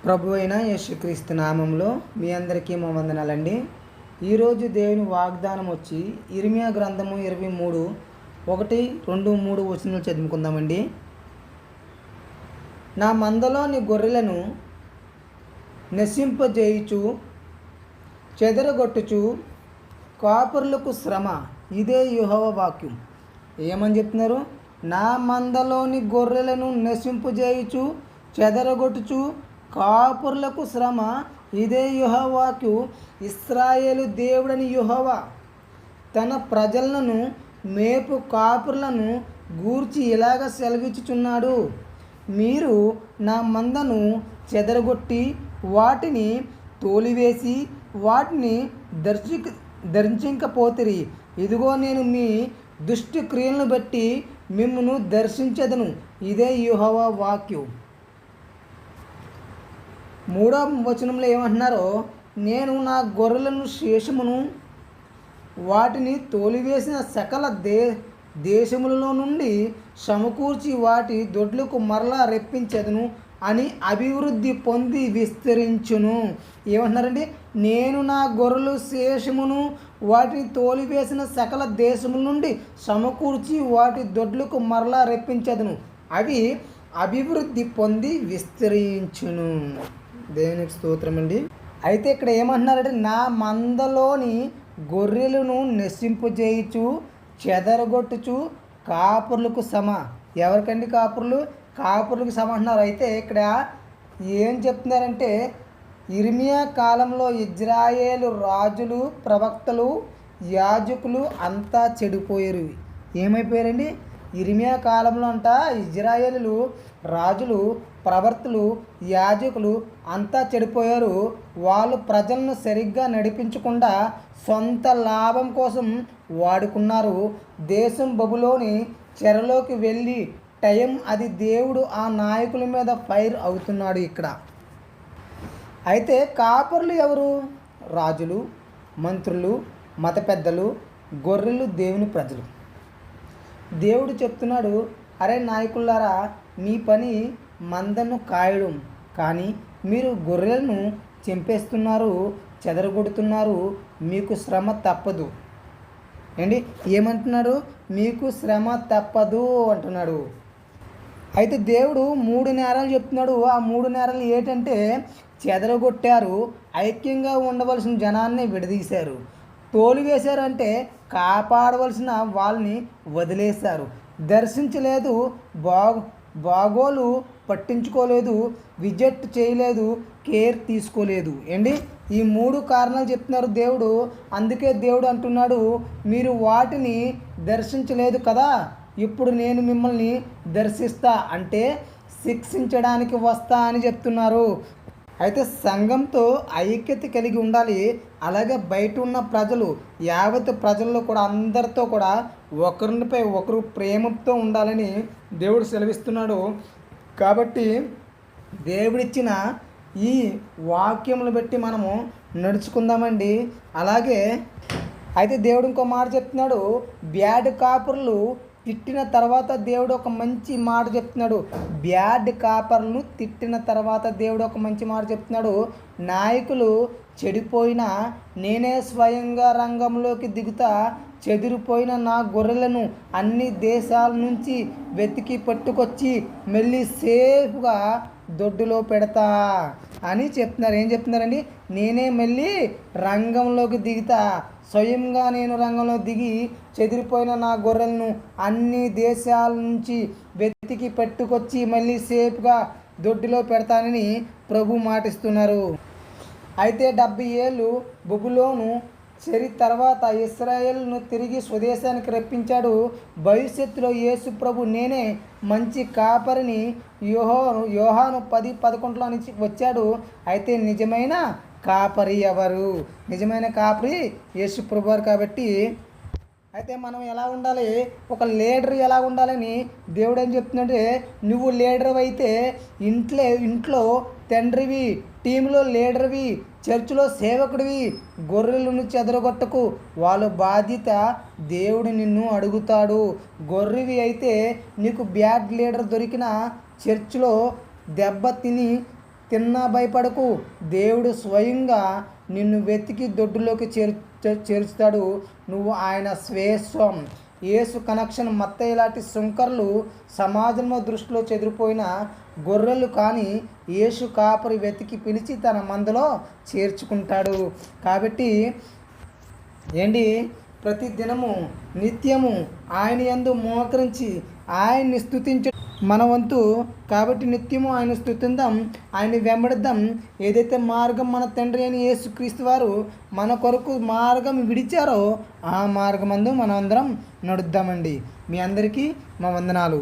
ప్రభు అయిన యేసుక్రీస్తు నామంలో మీ అందరికీ మా వందనాలండి. ఈరోజు దేవుని వాగ్దానం వచ్చి ఇర్మియా గ్రంథము 23 1, 2, 3 వచనాలు చదువుకుందామండి. నా మందలోని గొర్రెలను నశింపజేయుచు చెదరగొట్టుచు కాపరులకు శ్రమ, ఇదే యెహోవా వాక్యం. ఏమని చెప్తున్నారు? నా మందలోని గొర్రెలను నశింపజేయుచు చెదరగొట్టుచు కాపురులకు శ్రమ, ఇదే యెహోవాకు. ఇశ్రాయేలు దేవుడని యెహోవా తన ప్రజలను మేపు కాపురులను గూర్చి ఇలాగ సెలవిచ్చుచున్నాడు. మీరు నా మందను చెదరగొట్టి వాటిని తోలివేసి వాటిని దర్శించకపోతిరి. ఇదిగో నేను మీ దుష్ట క్రియలను బట్టి మిమ్మును దర్శించదను, ఇదే యెహోవా వాక్యం. 3వ వచనంలో ఏమంటున్నారో, నేను నా గొర్రెలను శేషమును వాటిని తోలివేసిన సకల దేశములలో నుండి సమకూర్చి వాటి దొడ్లకు మరలా రెప్పించదును అని అభివృద్ధి పొంది విస్తరించును. ఏమంటున్నారండి? నేను నా గొర్రెలు శేషమును వాటిని తోలివేసిన సకల దేశముల నుండి సమకూర్చి వాటి దొడ్లకు మరలా రెప్పించదును, అవి అభివృద్ధి పొంది విస్తరించును. దేవునికి స్తోత్రం అండి. అయితే ఇక్కడ ఏమంటున్నారంటే, నా మందలోని గొర్రెలను నశింపజేయుచు చెదరగొట్టుచు కాపురులకు సమ. ఎవరికండి కాపురులు? కాపురులకు సమ అంటున్నారు. అయితే ఇక్కడ ఏం చెప్తున్నారంటే, ఇర్మియా కాలంలో ఇజ్రాయేలు రాజులు, ప్రవక్తలు, యాజకులు అంతా చెడిపోయారు. ఏమైపోయారండి? ఇర్మియా కాలంలో అంట ఇజ్రాయేలు రాజులు, ప్రవర్తలు, యాజకులు అంతా చెడిపోయారు. వాళ్ళు ప్రజలను సరిగ్గా నడిపించకుండా సొంత లాభం కోసం వాడుకున్నారు. దేశం బబులోని చెరలోకి వెళ్ళి టైం అది దేవుడు ఆ నాయకుల మీద ఫైర్ అవుతున్నాడు ఇక్కడ. అయితే కాపరులు ఎవరు? రాజులు, మంత్రులు, మత పెద్దలు, గొర్రెలు, దేవుని ప్రజలు. దేవుడు చెప్తున్నాడు, అరే నాయకులారా, మీ పని మందను కాయడం, కానీ మీరు గొర్రెలను చంపేస్తున్నారు, చెదరగొడుతున్నారు, మీకు శ్రమ తప్పదు. ఏంటి ఏమంటున్నాడు? మీకు శ్రమ తప్పదు అంటున్నాడు. అయితే దేవుడు 3 నేరాలు చెప్తున్నాడు. ఆ 3 నేరాలు ఏంటంటే, చెదరగొట్టారు, ఐక్యంగా ఉండవలసిన జనాన్ని విడదీశారు, తోలివేశారు అంటే కాపాడవలసిన వాళ్ళని వదిలేశారు, దర్శించలేదు, బాగోలు పట్టించుకోలేదు, విజిట్ చేయలేదు, కేర్ తీసుకోలేదు. ఏంటి ఈ 3 కారణాలు చెప్తున్నారు దేవుడు. అందుకే దేవుడు అంటున్నాడు, మీరు వాటిని దర్శించలేదు కదా, ఇప్పుడు నేను మిమ్మల్ని దర్శిస్తా, అంటే శిక్షించడానికి వస్తా అని చెప్తున్నారు. అయితే సంఘంతో ఐక్యత కలిగి ఉండాలి. అలాగే బయట ఉన్న ప్రజలు, యావత్ ప్రజల్లో కూడా అందరితో కూడా ఒకరిపై ఒకరు ప్రేమతో ఉండాలని దేవుడు సెలవిస్తున్నాడు. కాబట్టి దేవుడిచ్చిన ఈ వాక్యములు బట్టి మనము నడుచుకుందామండి. అలాగే అయితే దేవుడు ఇంకో మాట చెప్తున్నాడు, బ్యాడ్ కాపురులు తిట్టిన తర్వాత దేవుడు ఒక మంచి మాట చెప్తున్నాడు. బ్యాడ్ కాపర్లను తిట్టిన తర్వాత దేవుడు ఒక మంచి మాట చెప్తున్నాడు. నాయకులు చెడిపోయినా నేనే స్వయంగా రంగంలోకి దిగుతా, చెదిరిపోయిన నా గొర్రెలను అన్ని దేశాల నుంచి వెతికి పట్టుకొచ్చి మళ్ళీ సేఫ్గా దొడ్డులో పెడతా అని చెప్తున్నారు. ఏం చెప్తున్నారండి? నేనే మళ్ళీ రంగంలోకి దిగుతా, స్వయంగా నేను రంగంలో దిగి చెదిరిపోయిన నా గొర్రెలను అన్ని దేశాల నుంచి వెతికి పట్టుకొచ్చి మళ్ళీ సేఫ్గా దొడ్డిలో పెడతానని ప్రభు మాటిస్తున్నారు. అయితే 70 ఏళ్ళు బబులోను చెరి తర్వాత ఇశ్రాయేలును తిరిగి స్వదేశానికి రప్పించాడు. భవిష్యత్తులో యేసు ప్రభు నేనే మంచి కాపరిని యోహాను 10:11 నుంచి వచ్చాడు. అయితే నిజమైన కాపరి ఎవరు? నిజమైన కాపరి యేసు ప్రభు వారు. కాబట్టి అయితే మనం ఎలా ఉండాలి, ఒక లీడర్ ఎలా ఉండాలని దేవుడు ఏం చెప్తుందంటే, నువ్వు లీడర్ అయితే ఇంట్లో తండ్రివి, టీంలో లీడర్వి, చర్చిలో సేవకుడివి, గొర్రెలను చెదరగొట్టకు, వాళ్ళ బాధ్యత దేవుడు నిన్ను అడుగుతాడు. గొర్రెవి అయితే నీకు బ్యాడ్ లీడర్ దొరికిన చర్చిలో దెబ్బ తిని తిన్నా భయపడకు, దేవుడు స్వయంగా నిన్ను వెతికి దొడ్డులోకి చేర్చుతాడు. నువ్వు ఆయన స్వేశ్వం. యేసు కనెక్షన్. మత్తయి లాంటి సుంకర్లు సమాజంలో దృష్టిలో చెదిరిపోయిన గొర్రెలు, కానీ యేసు కాపరి వెతికి పిలిచి తన మందలో చేర్చుకుంటాడు. కాబట్టి ఏంటి, ప్రతి దినము నిత్యము ఆయన యందు మోకరించి ఆయన్ని స్తుతించ మన వంతు. కాబట్టి నిత్యము ఆయన స్తుతిద్దాం, ఆయన్ని వెంబడిద్దాం. ఏదైతే మార్గం మన తండ్రి అయిన యేసుక్రీస్తు వారు మన కొరకు మార్గం విడిచారో ఆ మార్గమందు మనం అందరం నడుద్దామండి. మీ అందరికీ మా వందనాలు.